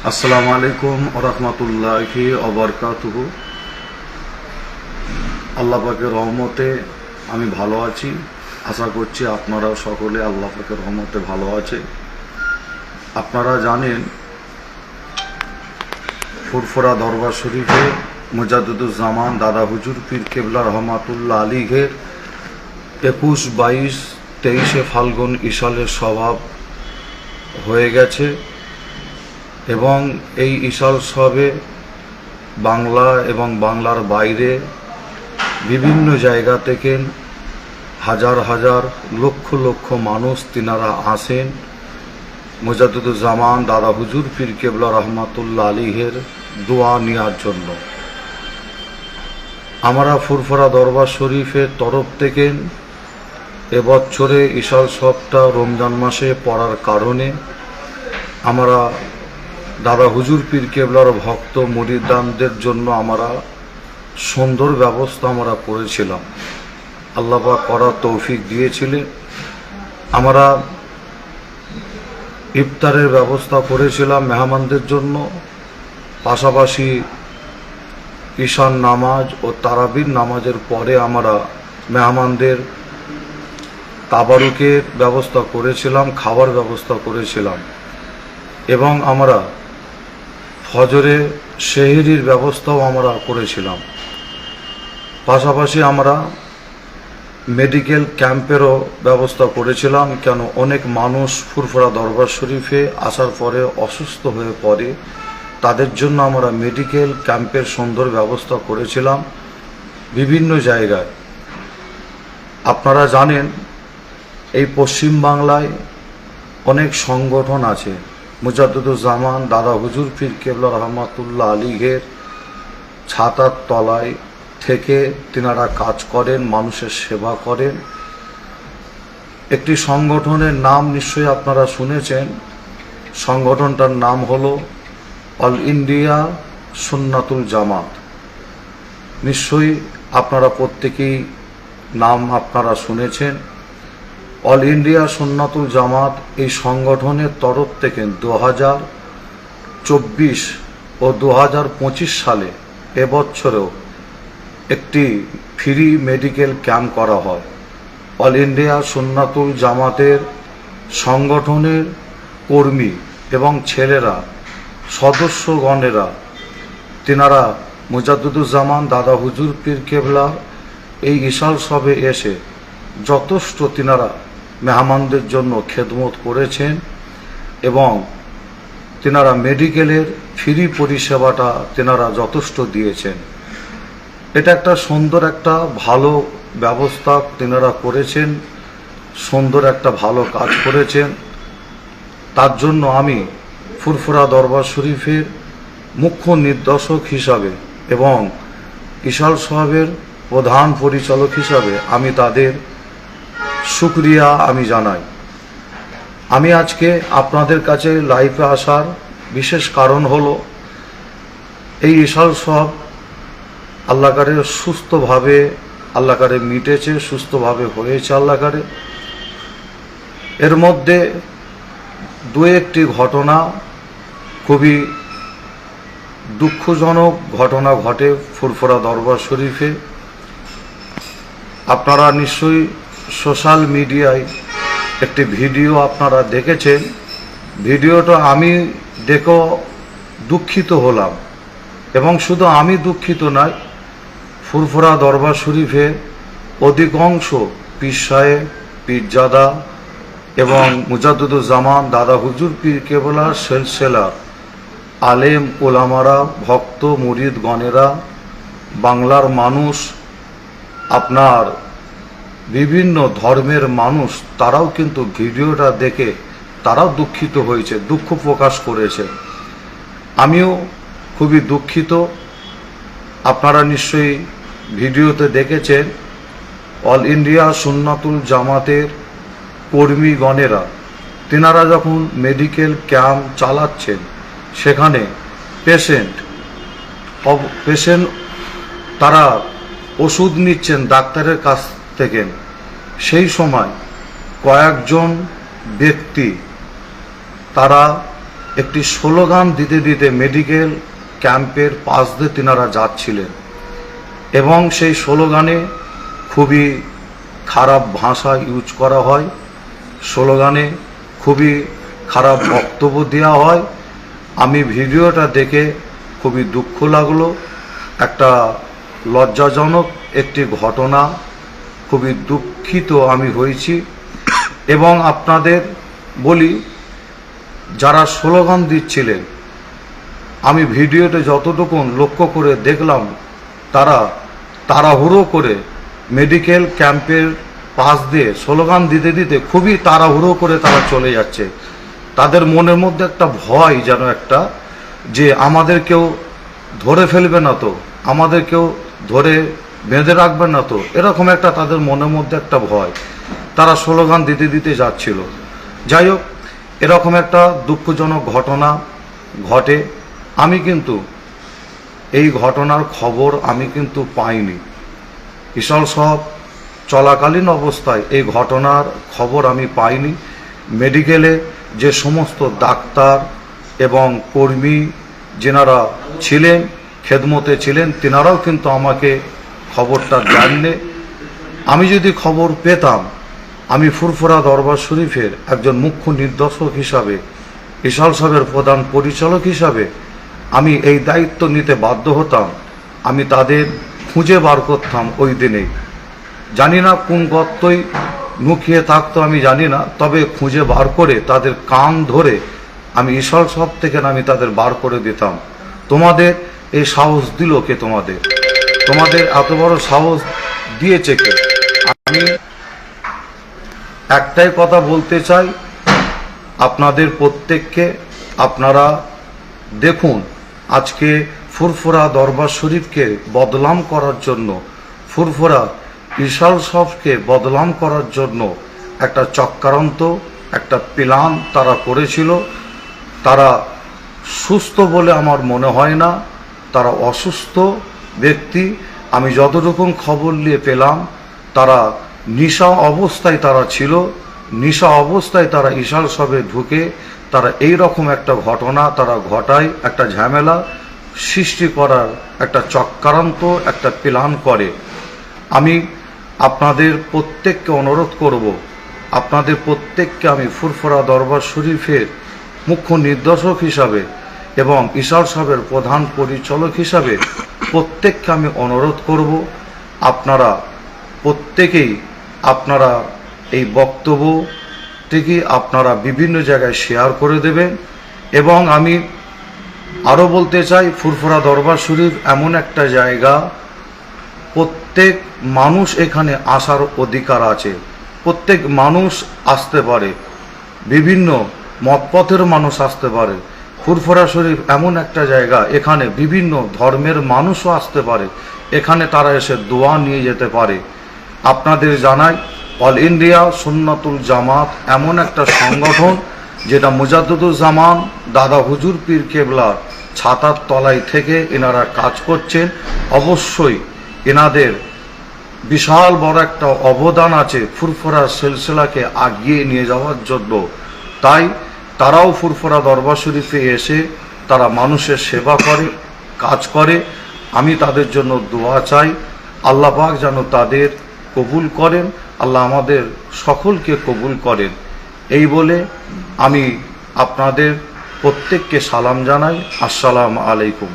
আসসালামু আলাইকুম ওরহমতুল্লাহি ওবরকাতুহু। আল্লাহ পাকের রহমতে আমি ভালো আছি। আশা করছি আপনারাও সকলে আল্লাহ পাকের রহমতে ভালো আছে। আপনারা জানেন, ফুরফুরা দরবার শরীফে মুজাদ্দিদুজ্জামান দাদা হুজুর পীর কেবলা রহমাতুল্লাহ আলীহের 21, 22, 23 ফাল্গুন ইশালের স্বভাব হয়ে গেছে এবং এই ইশাল সবে বাংলা এবং বাংলার বাইরে বিভিন্ন জায়গা থেকে হাজার হাজার লক্ষ লক্ষ মানুষ তিনারা আসেন মুজাদ্দিদুজ্জামান দাদা হুজুর পীর কেবলা রহমাতুল্লাহ আলীহের দোয়া নেওয়ার জন্য। আমরা ফুরফুরা দরবার শরীফের তরফ থেকে এবছরে ইশাল সবটা রমজান মাসে পড়ার কারণে আমরা দাদা হুজুর পীর কেবলার ভক্ত মুরিদানদের জন্য আমরা সুন্দর ব্যবস্থা আমরা করেছিলাম। আল্লাহ পাক করার তৌফিক দিয়েছিলেন। আমরা ইফতারের ব্যবস্থা করেছিলাম মেহমানদের জন্য, পাশাপাশি ঈশান নামাজ ও তারাবির নামাজের পরে আমরা মেহমানদের তাবারুকের ব্যবস্থা করেছিলাম, খাবার ব্যবস্থা করেছিলাম এবং আমরা ফজরে সেহরির ব্যবস্থাও আমরা করেছিলাম। পাশাপাশি আমরা মেডিকেল ক্যাম্পেরও ব্যবস্থা করেছিলাম, কেন অনেক মানুষ ফুরফুরা দরবার শরীফে আসার পরে অসুস্থ হয়ে পড়ে, তাদের জন্য আমরা মেডিকেল ক্যাম্পের সুন্দর ব্যবস্থা করেছিলাম বিভিন্ন জায়গায়। আপনারা জানেন, এই পশ্চিম বাংলায় অনেক সংগঠন আছে। মুজাদ্দিদুজ্জামান দাদা হুজুর পীর কেবলা রহমাতুল্লাহ আলীহের ছাতার তলায় থেকে তিনারা কাজ করেন, মানুষের সেবা করেন। একটি সংগঠনের নাম নিশ্চয়ই আপনারা শুনেছেন। সংগঠনটার নাম হলো অল ইন্ডিয়া সুন্নাতুল জামাত। নিশ্চয়ই আপনারা প্রত্যেকেই নাম আপনারা শুনেছেন। অল ইন্ডিয়া সুন্নাতুল জামাত এই সংগঠনের তরফ থেকে 2024 ও 2025 সালে এবছরেও একটি ফ্রি মেডিকেল ক্যাম্প করা হয়। অল ইন্ডিয়া সুন্নাতুল জামাতের সংগঠনের কর্মী এবং ছেলেরা, সদস্যগণেরা, তিনারা মুজাদ্দিদুজ্জামান দাদা হুজুর পীর কেবলা এই ইশাল সবে এসে যথেষ্ট তিনারা মেহমানদের জন্য খেদমত করেছেন এবং তিনারা মেডিকেলের ফ্রি পরিষেবাটা তিনারা যথেষ্ট দিয়েছেন। এটা একটা সুন্দর একটা ভালো ব্যবস্থা তিনারা করেছেন, সুন্দর একটা ভালো কাজ করেছেন। তার জন্য আমি ফুরফুরা দরবার শরীফের মুখ্য নির্দেশক হিসাবে এবং ইশাল সাহেবের প্রধান পরিচালক হিসাবে আমি তাদের শুকরিয়া আমি জানাই। আমি আজকে আপনাদের কাছে লাইভে আসার বিশেষ কারণ হলো, এই ইশাল সব আল্লাহকারে সুস্থভাবে আল্লাহকারে মিটেছে, সুস্থভাবে হয়েছে আল্লাহকারে। এর মধ্যে দু একটি ঘটনা, খুবই দুঃখজনক ঘটনা ঘটে ফুরফুরা দরবার শরীফে। আপনারা নিশ্চয়ই সোশ্যাল মিডিয়ায় একটি ভিডিও আপনারা দেখেছেন। ভিডিওটা আমি দেখে দুঃখিত হলাম এবং শুধু আমি দুঃখিত নয়, ফুরফুরা দরবার শরীফে অধিকাংশ পীর সাহেব, পীরজাদা এবং মুজাদ্দিদুজ্জামান দাদা হুজুর পীর কেবলা সিলসিলার আলেম ওলামারা, ভক্ত মুরিদগণেরা, বাংলার মানুষ, আপনার বিভিন্ন ধর্মের মানুষ, তারাও কিন্তু ভিডিওটা দেখে তারাও দুঃখিত হয়েছে, দুঃখ প্রকাশ করেছে। আমিও খুবই দুঃখিত। আপনারা নিশ্চয়ই ভিডিওতে দেখেছেন, অল ইন্ডিয়া সুন্নাতুল জামাতের কর্মীগণেরা তিনারা যখন মেডিকেল ক্যাম্প চালাচ্ছেন, সেখানে পেশেন্ট তারা ওষুধ নিচ্ছেন ডাক্তারের কাছ থেকে। সেই সময় কয়েকজন ব্যক্তি তারা একটি স্লোগান দিতে দিতে মেডিকেল ক্যাম্পের পাশ দিয়ে তিনারা যাচ্ছিলেন এবং সেই স্লোগানে খুবই খারাপ ভাষা ইউজ করা হয়, স্লোগানে খুবই খারাপ বক্তব্য দেওয়া হয়। আমি ভিডিওটা দেখে খুবই দুঃখ লাগলো। একটা লজ্জাজনক একটি ঘটনা, খুবই দুঃখিত আমি হয়েছি। এবং আপনাদের বলি, যারা স্লোগান দিচ্ছিলেন, আমি ভিডিওতে যতটুকু লক্ষ্য করে দেখলাম, তারা তাড়াহুড়ো করে মেডিকেল ক্যাম্পের পাশ দিয়ে স্লোগান দিতে দিতে খুবই তাড়াহুড়ো করে তারা চলে যাচ্ছে। তাদের মনের মধ্যে একটা ভয়, যেন একটা, যে আমাদের কেউ ধরে ফেলবে না তো, আমাদের কেউ ধরে বেঁধে রাখবে না তো, এরকম একটা তাদের মনের মধ্যে একটা ভয়। তারা স্লোগান দিতে দিতে যাচ্ছিল। যাই হোক, এরকম একটা দুঃখজনক ঘটনা ঘটে। আমি কিন্তু এই ঘটনার খবর আমি কিন্তু পাইনি। ইশাল সব চলাকালীন অবস্থায় এই ঘটনার খবর আমি পাইনি। মেডিকেলে যে সমস্ত ডাক্তার এবং কর্মী যেনারা ছিলেন, খেদমতে ছিলেন, তেনারাও কিন্তু আমাকে খবরটা জানলে। আমি যদি খবর পেতাম, আমি ফুরফুরা দরবার শরীফের একজন মুখ্য নির্দেশক হিসাবে, ইশাল সাহেবের প্রধান পরিচালক হিসাবে আমি এই দায়িত্ব নিতে বাধ্য হতাম। আমি তাদের খুঁজে বার করতাম ওই দিনেই। জানি না কোন গর্তই লুকিয়ে থাকতো, আমি জানি না, তবে খুঁজে বার করে তাদের কান ধরে আমি ইশাল সাহেব থেকে আমি তাদের বার করে দিতাম। তোমাদের এই সাহস দিল কে? তোমাদের এত বড় সাহস দিয়েছে কে? আমি একটাই কথা বলতে চাই আপনাদের প্রত্যেককে, আপনারা দেখুন, আজকে ফুরফুরা দরবার শরীফকে বদনাম করার জন্য, ফুরফুরা ইশাল সাহেবকে বদনাম করার জন্য একটা চক্রান্ত, একটা প্ল্যান তারা করেছিল। তারা সুস্থ বলে আমার মনে হয় না, তারা অসুস্থ ব্যক্তি। আমি যতটুকু খবর নিয়ে পেলাম, তারা নেশা অবস্থায় তারা ছিল। নেশা অবস্থায় তারা ইশাল সাহেবে ঢুকে তারা এই রকম একটা ঘটনা তারা ঘটায়, একটা ঝামেলা সৃষ্টি করার একটা চক্রান্ত, একটা প্ল্যান করে। আমি আপনাদের প্রত্যেককে অনুরোধ করব, আপনাদের প্রত্যেককে আমি ফুরফুরা দরবার শরীফের মুখ্য নির্দেশক হিসাবে এবং ইশাল সাহেবের প্রধান পরিচালক হিসাবে প্রত্যেককে আমি অনুরোধ করব, আপনারা প্রত্যেকেই আপনারা এই বক্তব্যটিকে আপনারা বিভিন্ন জায়গায় শেয়ার করে দেবেন। এবং আমি আরও বলতে চাই, ফুরফুরা দরবার শরীফ এমন একটা জায়গা, প্রত্যেক মানুষ এখানে আসার অধিকার আছে। প্রত্যেক মানুষ আসতে পারে, বিভিন্ন মতপথের মানুষ আসতে পারে। ফুরফুরা শরীফ এমন একটা জায়গা, এখানে বিভিন্ন ধর্মের মানুষও আসতে পারে, এখানে তারা এসে দোয়া নিয়ে যেতে পারে। আপনাদের জানাই, অল ইন্ডিয়া সুন্নাতুল জামাত এমন একটা সংগঠন, যেটা মুজাদ্দিদুজ্জামান দাদা হুজুর পীর কেবলার ছাতার তলায় থেকে এনারা কাজ করছেন। অবশ্যই এনাদের বিশাল বড় একটা অবদান আছে ফুরফুরা সিলসিলাকে আগিয়ে নিয়ে যাওয়ার জন্য। তাই তারাও ফুরফুরা দরবার শরীফে এসে তারা মানুষের সেবা করে, কাজ করে। আমি তাদের জন্য দোয়া চাই, আল্লাহ পাক যেন তাদের কবুল করেন, আল্লাহ আমাদের সকলকে কবুল করেন। এই বলে আমি আপনাদের প্রত্যেককে সালাম জানাই। আসসালামু আলাইকুম।